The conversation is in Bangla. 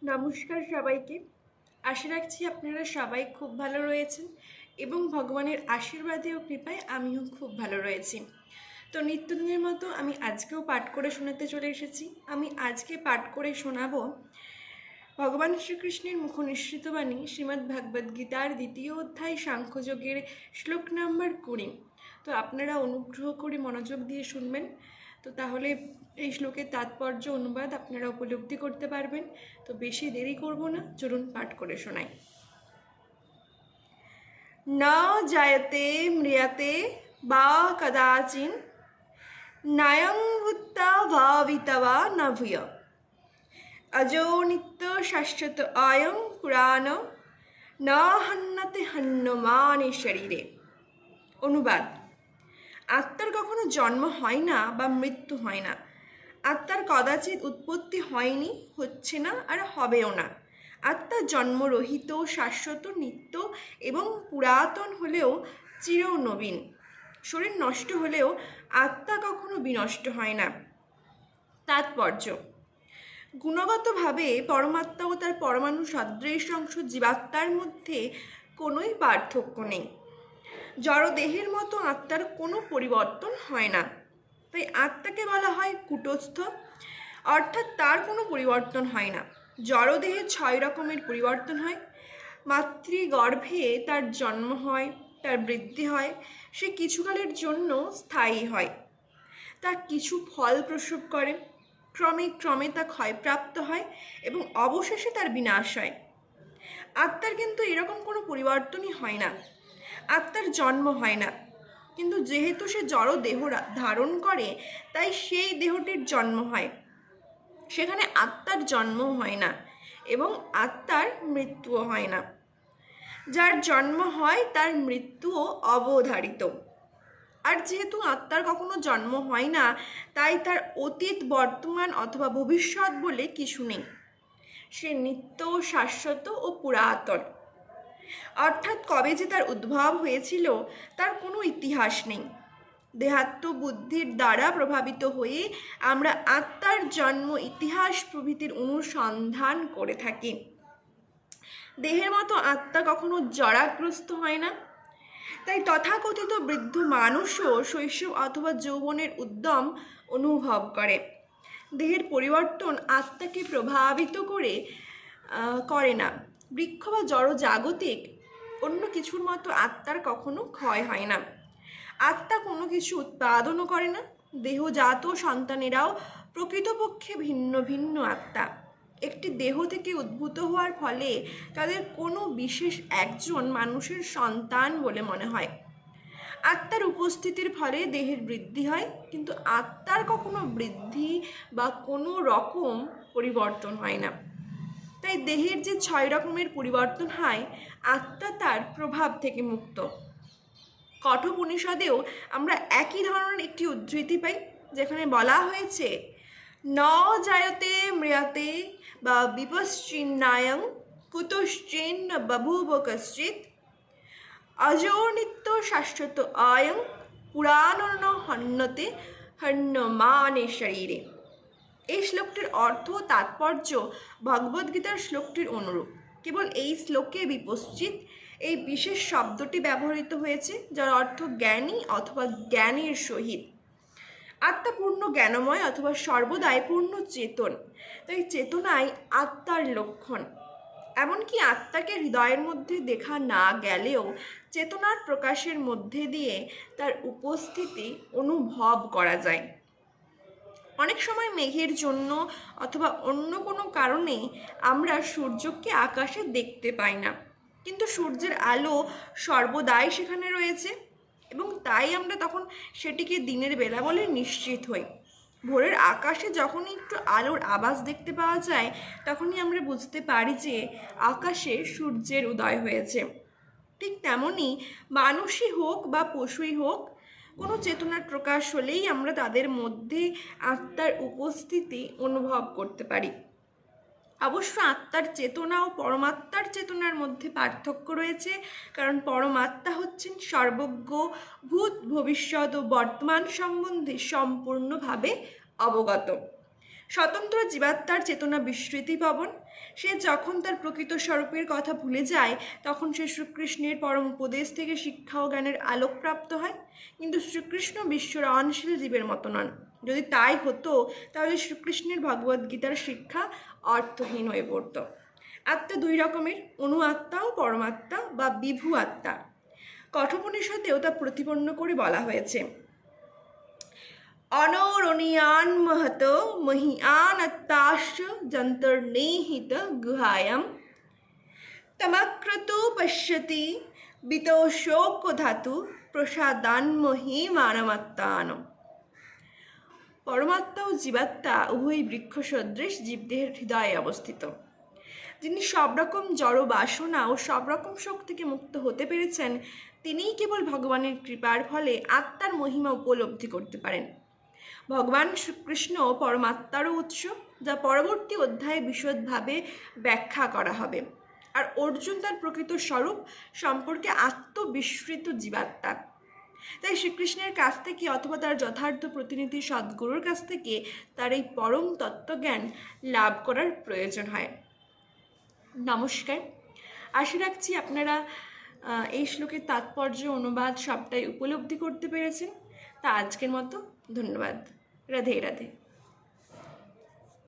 নমস্কার সবাইকে। আশা রাখছি আপনারা সবাই খুব ভালো রয়েছেন এবং ভগবানের আশীর্বাদে ও কৃপায় আমিও খুব ভালো রয়েছি। তো নিত্যদিনের মতো আমি আজকেও পাঠ করে শোনাতে চলে এসেছি। আমি আজকে পাঠ করে শোনাবো ভগবান শ্রীকৃষ্ণের মুখনিসৃত বাণী শ্রীমদ্ ভাগবত গীতার ২য় অধ্যায় সাংখ্যযোগের শ্লোক নাম্বার ২০। তো আপনারা অনুগ্রহ করে মনোযোগ দিয়ে শুনবেন, তো তাহলে এই শ্লোকের তাৎপর্য অনুবাদ আপনারা উপলব্ধি করতে পারবেন। তো বেশি দেরি করব না, চলুন পাঠ করে শোনাই। না জায়তে ম্রিয়তে বা কদাচিন নায়ং ভূত্তা ভাবিতবা না ভূয় অজো নিত্য শাশ্বত অয়ং পুরাণ না হন্যতে হন্যমানে শরীরে। অনুবাদ: আত্মার কখনো জন্ম হয় না বা মৃত্যু হয় না। আত্মার কদাচিৎ উৎপত্তি হয়নি, হচ্ছে না, আর হবেও না। আত্মা জন্মরহিত, শাশ্বত, নিত্য এবং পুরাতন হলেও চিরনবীন। শরীর নষ্ট হলেও আত্মা কখনো বিনষ্ট হয় না। তাৎপর্য: গুণগতভাবে পরমাত্মা ও তার পরমাণু সদৃশ অংশ জীবাত্মার মধ্যে কোনোই পার্থক্য নেই। জড়দেহের মতো আত্মার কোনো পরিবর্তন হয় না, তাই আত্মাকে বলা হয় কূটস্থ, অর্থাৎ তার কোনো পরিবর্তন হয় না। জড়দেহে 6 রকমের পরিবর্তন হয়। মাতৃগর্ভে তার জন্ম হয়, তার বৃদ্ধি হয়, সে কিছুকালের জন্য স্থায়ী হয়, তা কিছু ফল প্রসব করে, ক্রমে ক্রমে তা ক্ষয়প্রাপ্ত হয় এবং অবশেষে তার বিনাশ হয়। আত্মার কিন্তু এরকম কোনো পরিবর্তনই হয় না। আত্মার জন্ম হয় না, কিন্তু যেহেতু সে জড় দেহ ধারণ করে, তাই সেই দেহটির জন্ম হয়। সেখানে আত্মার জন্মও হয় না এবং আত্মার মৃত্যুও হয় না। যার জন্ম হয় তার মৃত্যুও অবধারিত। আর যেহেতু আত্মার কখনো জন্ম হয় না, তাই তার অতীত, বর্তমান অথবা ভবিষ্যৎ বলে কিছু নেই। সে নিত্য, শাশ্বত ও পুরাতন। অর্থাৎ কবে যে তার উদ্ভব হয়েছিল তার কোনো ইতিহাস নেই। দেহাত্ম বুদ্ধির দ্বারা প্রভাবিত হয়ে আমরা আত্মার জন্ম, ইতিহাস প্রভৃতির অনুসন্ধান করে থাকি। দেহের মতো আত্মা কখনো জরাগ্রস্ত হয় না, তাই তথাকথিত বৃদ্ধ মানুষও শৈশব অথবা যৌবনের উদ্যম অনুভব করে। দেহের পরিবর্তন আত্মাকে প্রভাবিত করে না। বৃক্ষ বা জড় জাগতিক অন্য কিছুর মতো আত্মার কখনো ক্ষয় হয় না। আত্মা কোনো কিছু উৎপাদনও করে না। দেহজাত সন্তানেরাও প্রকৃতপক্ষে ভিন্ন ভিন্ন আত্মা। একটি দেহ থেকে উদ্ভূত হওয়ার ফলে তাদের কোনো বিশেষ একজন মানুষের সন্তান বলে মনে হয়। আত্মার উপস্থিতির ফলে দেহের বৃদ্ধি হয়, কিন্তু আত্মার কখনো বৃদ্ধি বা কোনো রকম পরিবর্তন হয় না। তাই দেহের যে 6 রকমের পরিবর্তন হয়, আত্মা তার প্রভাব থেকে মুক্ত। কঠোপনিষদেও আমরা একই ধরনের একটি উদ্ধৃতি পাই, যেখানে বলা হয়েছে ন জায়তে ম্রিয়তে বা বিপশ্চিন্নায়ং কুতশ্চিন্ন বভূব কশ্চিৎ অজো নিত্য শাশ্বত অয়ং পুরাণ হন্যতে হন্যমানে শরীরে। এই শ্লোকটির অর্থ ও তাৎপর্য ভগবদ্গীতার শ্লোকটির অনুরূপ। কেবল এই শ্লোকে বিপশ্চিৎ এই বিশেষ শব্দটি ব্যবহৃত হয়েছে, যার অর্থ জ্ঞানী অথবা জ্ঞানের সহিত। আত্মা পূর্ণ জ্ঞানময় অথবা সর্বদাই পূর্ণ চেতন, তাই চেতনাই আত্মার লক্ষণ। এমনকি আত্মাকে হৃদয়ের মধ্যে দেখা না গেলেও চেতনার প্রকাশের মধ্যে দিয়ে তার উপস্থিতি অনুভব করা যায়। অনেক সময় মেঘের জন্য অথবা অন্য কোনো কারণে আমরা সূর্যকে আকাশে দেখতে পাই না, কিন্তু সূর্যের আলো সর্বদাই সেখানে রয়েছে এবং তাই আমরা তখন সেটিকে দিনের বেলা বলে নিশ্চিত হই। ভোরের আকাশে যখনই একটু আলোর আভাস দেখতে পাওয়া যায়, তখনই আমরা বুঝতে পারি যে আকাশে সূর্যের উদয় হয়েছে। ঠিক তেমনই মানুষই হোক বা পশুই হোক, কোনো চেতনার প্রকাশ হলেই আমরা তাদের মধ্যে আত্মার উপস্থিতি অনুভব করতে পারি। অবশ্য আত্মার চেতনা ও পরমাত্মার চেতনার মধ্যে পার্থক্য রয়েছে, কারণ পরমাত্মা হচ্ছেন সর্বজ্ঞ, ভূত, ভবিষ্যৎ ও বর্তমান সম্বন্ধে সম্পূর্ণভাবে অবগত। স্বতন্ত্র জীবাত্মার চেতনা বিস্মৃতি পাবন। সে যখন তার প্রকৃত স্বরূপের কথা ভুলে যায় তখন সে শ্রীকৃষ্ণের পরম উপদেশ থেকে শিক্ষা ও জ্ঞানের আলোক প্রাপ্ত হয়। কিন্তু শ্রীকৃষ্ণ বিশ্বর অনশীল জীবের মতো নন। যদি তাই হতো তাহলে শ্রীকৃষ্ণের ভগবদ্গীতার শিক্ষা অর্থহীন হয়ে পড়ত। আত্মা দুই রকমের, অনু আত্মা ও পরমাত্মা বা বিভু আত্মা। কঠোপনিষদেও তা প্রতিপন্ন করে বলা হয়েছে, অনৌরণীয়ান মহত মহিয়ান আত্মাশ্চ যন্তর্নিহিত গুহায়াম তমাক্রতো পশ্যতি বিতোষোক ধাতু প্রসাদান মহিমানমাত্মানম। পরমাত্মা ও জীবাত্মা উভয়ই বৃক্ষ সদৃশ জীবদেহের হৃদয়ে অবস্থিত। যিনি সব রকম জড় বাসনা ও সব রকম শোক থেকে মুক্ত হতে পেরেছেন তিনিই কেবল ভগবানের কৃপার ফলে আত্মার মহিমা উপলব্ধি করতে পারেন। ভগবান শ্রীকৃষ্ণ পরমাত্মারও উৎস, যা পরবর্তী অধ্যায়ে বিশদভাবে ব্যাখ্যা করা হবে। আর অর্জুন তার প্রকৃত স্বরূপ সম্পর্কে আত্মবিস্মৃত জীবাত্মা। তাই শ্রীকৃষ্ণের কাছ থেকে অথবা তার যথার্থ প্রতিনিধি সদ্গুরুর কাছ থেকে তার এই পরম তত্ত্বজ্ঞান লাভ করার প্রয়োজন হয়। নমস্কার, আশা রাখছি আপনারা এই শ্লোকের তাৎপর্য, অনুবাদ সবটাই উপলব্ধি করতে পেরেছেন। তা আজকের মতো ধন্যবাদ। রাধে রাধে।